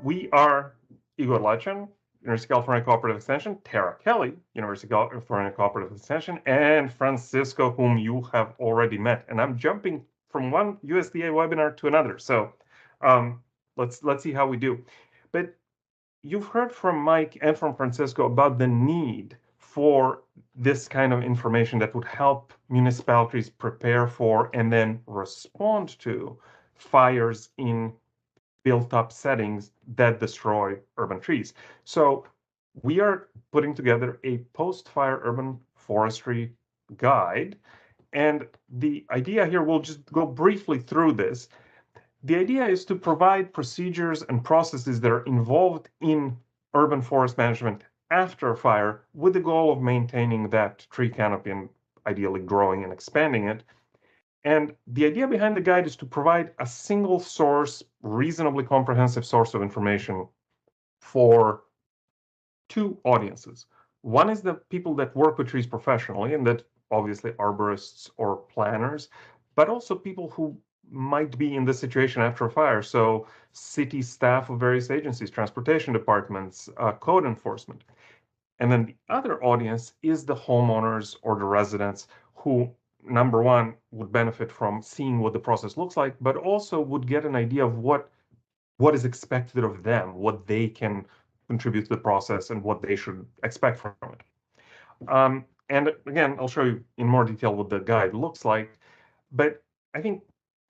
We are Kelly&Lacan, University of California Cooperative Extension, Tara Kelly, University of California Cooperative Extension, and Francisco, whom you have already met. And I'm jumping from one USDA webinar to another. So let's see how we do. But you've heard from Mike and from Francisco about the need for this kind of information that would help municipalities prepare for and then respond to fires in built-up settings that destroy urban trees. So we are putting together a post-fire urban forestry guide. And the idea here, we'll just go briefly through this. The idea is to provide procedures and processes that are involved in urban forest management after a fire with the goal of maintaining that tree canopy and ideally growing and expanding it. And the idea behind the guide is to provide a single source, reasonably comprehensive source of information for two audiences. One is the people that work with trees professionally, and that obviously arborists or planners, but also people who might be in this situation after a fire. So city staff of various agencies, transportation departments, code enforcement. And then the other audience is the homeowners or the residents who, number one, would benefit from seeing what the process looks like, but also would get an idea of what is expected of them, what they can contribute to the process, and what they should expect from it. And again, I'll show you in more detail what the guide looks like, but I think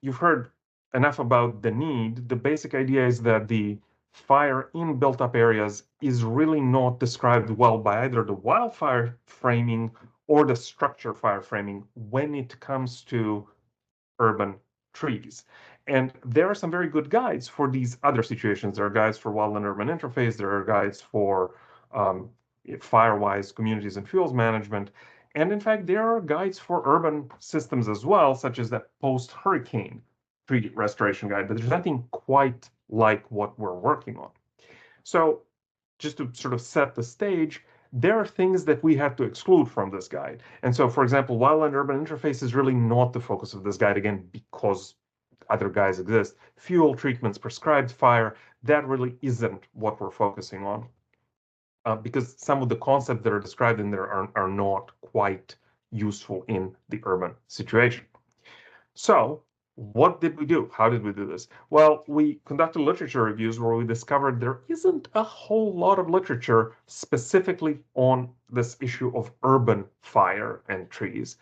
you've heard enough about the need. The basic idea is that the fire in built-up areas is really not described well by either the wildfire framing or the structure fire framing when it comes to urban trees. And there are some very good guides for these other situations. There are guides for Wildland-Urban Interface. There are guides for firewise communities and fuels management. And in fact, there are guides for urban systems as well, such as that post-hurricane tree restoration guide, but there's nothing quite like what we're working on. So just to sort of set the stage, there are things that we have to exclude from this guide. And so, for example, Wildland-Urban Interface is really not the focus of this guide, again, because other guides exist. Fuel treatments, prescribed fire, that really isn't what we're focusing on. Because some of the concepts that are described in there are not quite useful in the urban situation. So what did we do? How did we do this? Well, we conducted literature reviews where we discovered there isn't a whole lot of literature specifically on this issue of urban fire and trees.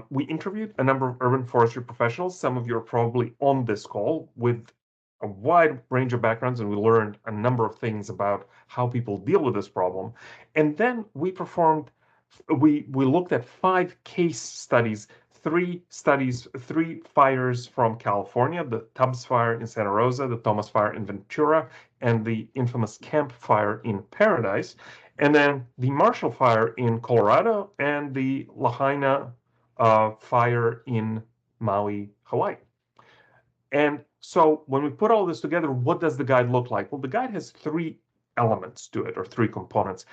We interviewed a number of urban forestry professionals. Some of you are probably on this call with a wide range of backgrounds, and we learned a number of things about how people deal with this problem. And then we looked at 5 case studies, 3 fires from California, the Tubbs Fire in Santa Rosa, the Thomas Fire in Ventura, and the infamous Camp Fire in Paradise, and then the Marshall Fire in Colorado and the Lahaina fire in Maui, Hawaii. And so when we put all this together, what does the guide look like? Well, the guide has 3 elements to it, or 3 components.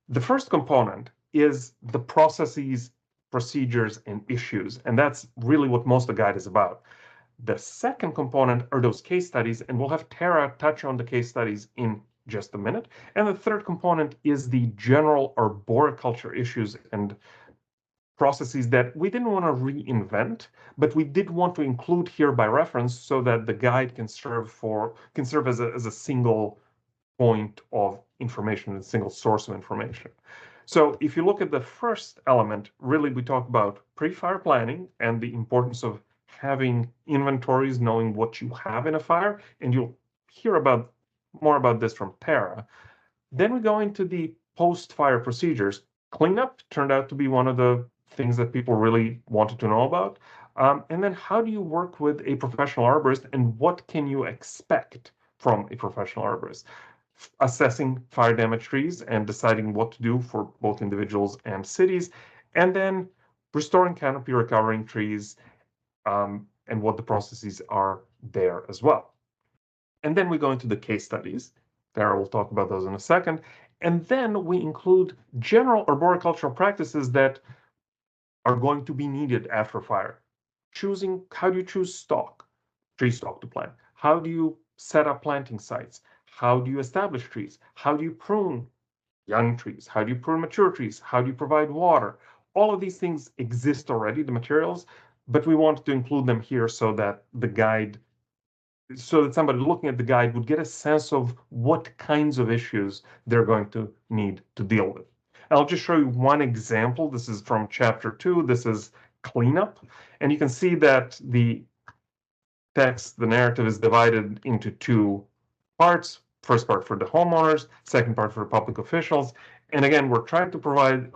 The first component is the processes, procedures, and issues, and that's really what most of the guide is about. The second component are those case studies, and we'll have Tara touch on the case studies in just a minute. And the third component is the general arboriculture issues and processes that we didn't want to reinvent, but we did want to include here by reference so that the guide can serve as a single point of information, a single source of information. So if you look at the first element, really we talk about pre-fire planning and the importance of having inventories, knowing what you have in a fire, and you'll hear more about this from Tara. Then we go into the post-fire procedures. Cleanup turned out to be one of the things that people really wanted to know about. And then how do you work with a professional arborist, and what can you expect from a professional arborist? Assessing fire damaged trees and deciding what to do for both individuals and cities, and then restoring canopy, recovering trees, and what the processes are there as well. And then we go into the case studies. Tara will talk about those in a second. And then we include general arboricultural practices that are going to be needed after fire. How do you choose tree stock to plant? How do you set up planting sites? How do you establish trees? How do you prune young trees? How do you prune mature trees? How do you provide water? All of these things exist already, the materials, but we wanted to include them here so that somebody looking at the guide would get a sense of what kinds of issues they're going to need to deal with. I'll just show you one example. This is from chapter 2. This is cleanup. And you can see that the text, the narrative, is divided into two parts. First part for the homeowners, second part for public officials. And again, we're trying to provide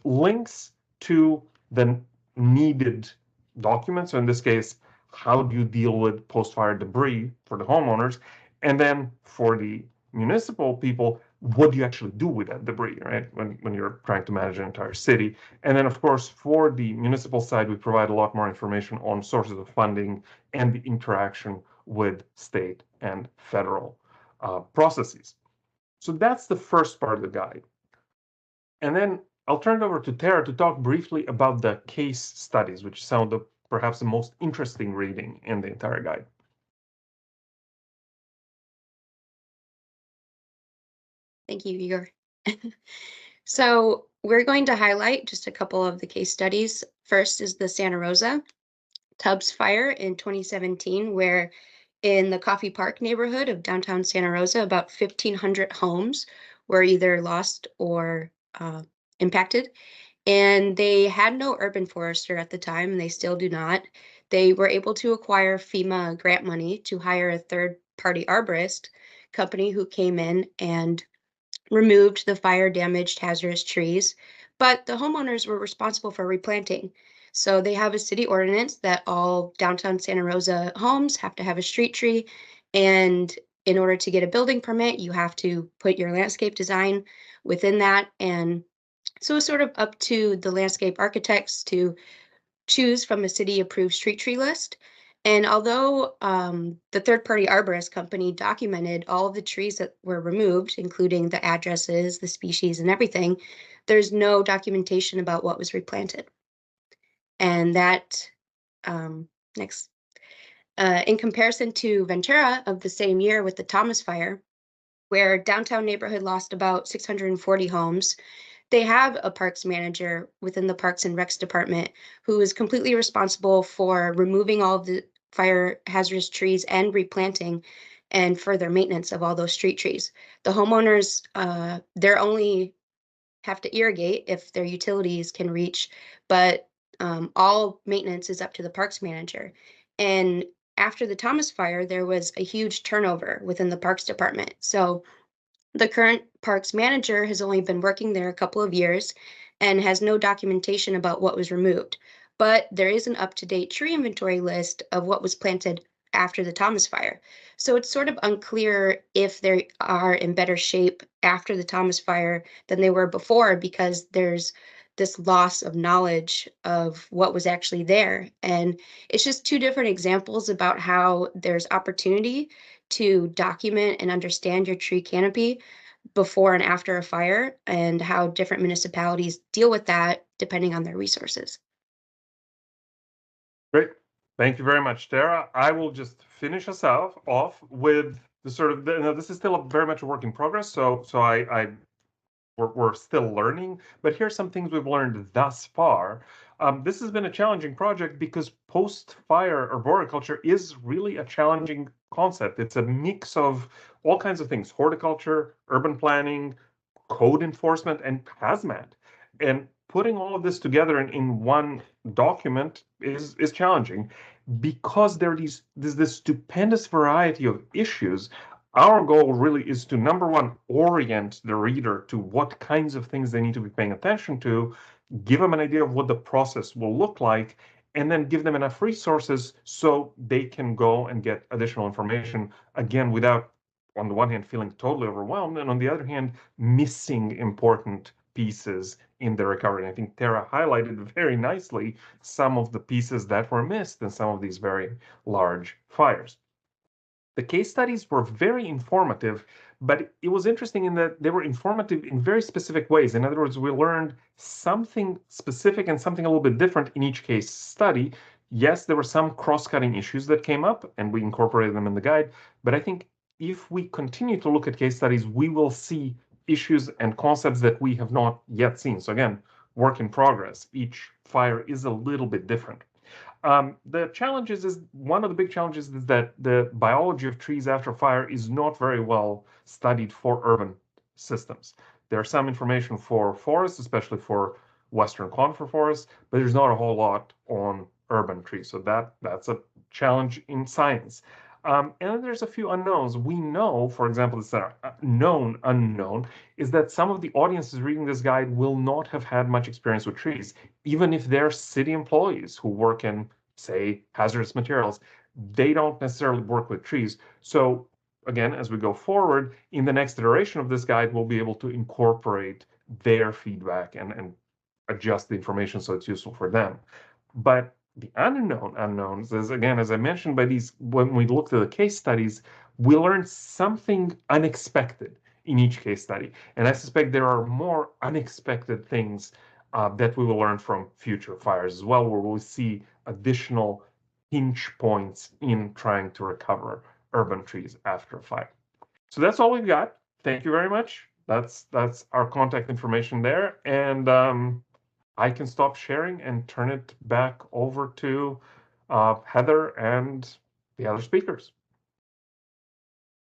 links to the needed documents. So in this case, how do you deal with post-fire debris for the homeowners? And then for the municipal people, what do you actually do with that debris, right? When you're trying to manage an entire city. And then, of course, for the municipal side, we provide a lot more information on sources of funding and the interaction with state and federal processes. So that's the first part of the guide. And then I'll turn it over to Tara to talk briefly about the case studies, which sound perhaps the most interesting reading in the entire guide. Thank you, Igor. So we're going to highlight just a couple of the case studies. First is the Santa Rosa Tubbs fire in 2017, where in the Coffee Park neighborhood of downtown Santa Rosa, about 1,500 homes were either lost or impacted. And they had no urban forester at the time, and they still do not. They were able to acquire FEMA grant money to hire a third-party arborist company who came in and removed the fire-damaged hazardous trees, but the homeowners were responsible for replanting. So they have a city ordinance that all downtown Santa Rosa homes have to have a street tree, and in order to get a building permit, you have to put your landscape design within that. And so it's sort of up to the landscape architects to choose from a city-approved street tree list. And although the third-party arborist company documented all of the trees that were removed, including the addresses, the species, and everything, there's no documentation about what was replanted. And that, next, in comparison to Ventura of the same year with the Thomas Fire, where downtown neighborhood lost about 640 homes, they have a parks manager within the Parks and Recs department who is completely responsible for removing all of the fire hazardous trees and replanting and further maintenance of all those street trees. The homeowners, they're only have to irrigate if their utilities can reach, but all maintenance is up to the parks manager. And after the Thomas Fire, there was a huge turnover within the parks department. So the current parks manager has only been working there a couple of years and has no documentation about what was removed. But there is an up-to-date tree inventory list of what was planted after the Thomas Fire. So it's sort of unclear if they are in better shape after the Thomas Fire than they were before, because there's this loss of knowledge of what was actually there. And it's just two different examples about how there's opportunity to document and understand your tree canopy before and after a fire, and how different municipalities deal with that depending on their resources. Great. Thank you very much, Tara. I will just finish us off with the sort of, this is still very much a work in progress, so we're still learning, but here's some things we've learned thus far. This has been a challenging project because post-fire arboriculture is really a challenging concept. It's a mix of all kinds of things: horticulture, urban planning, code enforcement, and hazmat. And putting all of this together in one document is challenging because there's this stupendous variety of issues. Our goal really is to, number one, orient the reader to what kinds of things they need to be paying attention to, give them an idea of what the process will look like, and then give them enough resources so they can go and get additional information, again, without, on the one hand, feeling totally overwhelmed, and on the other hand, missing important pieces in the recovery. And I think Tara highlighted very nicely some of the pieces that were missed in some of these very large fires. The case studies were very informative, but it was interesting in that they were informative in very specific ways. In other words, we learned something specific and something a little bit different in each case study. Yes, there were some cross-cutting issues that came up, and we incorporated them in the guide, but I think if we continue to look at case studies, we will see issues and concepts that we have not yet seen. So again, work in progress. Each fire is a little bit different. The challenges is one of the big challenges is that the biology of trees after fire is not very well studied for urban systems. There's some information for forests, especially for Western conifer forests, but there's not a whole lot on urban trees. So that's a challenge in science. And then there's a few unknowns. We know, for example, it's a known unknown is that some of the audiences reading this guide will not have had much experience with trees, even if they're city employees who work in, say, hazardous materials. They don't necessarily work with trees. So again, as we go forward, in the next iteration of this guide, we'll be able to incorporate their feedback and adjust the information so it's useful for them. But the unknown unknowns is, again, as I mentioned, by these, when we looked at the case studies, we learned something unexpected in each case study. And I suspect there are more unexpected things that we will learn from future fires as well, where we'll see additional pinch points in trying to recover urban trees after a fire. So that's all we've got. Thank you very much. That's our contact information there. And I can stop sharing and turn it back over to Heather and the other speakers.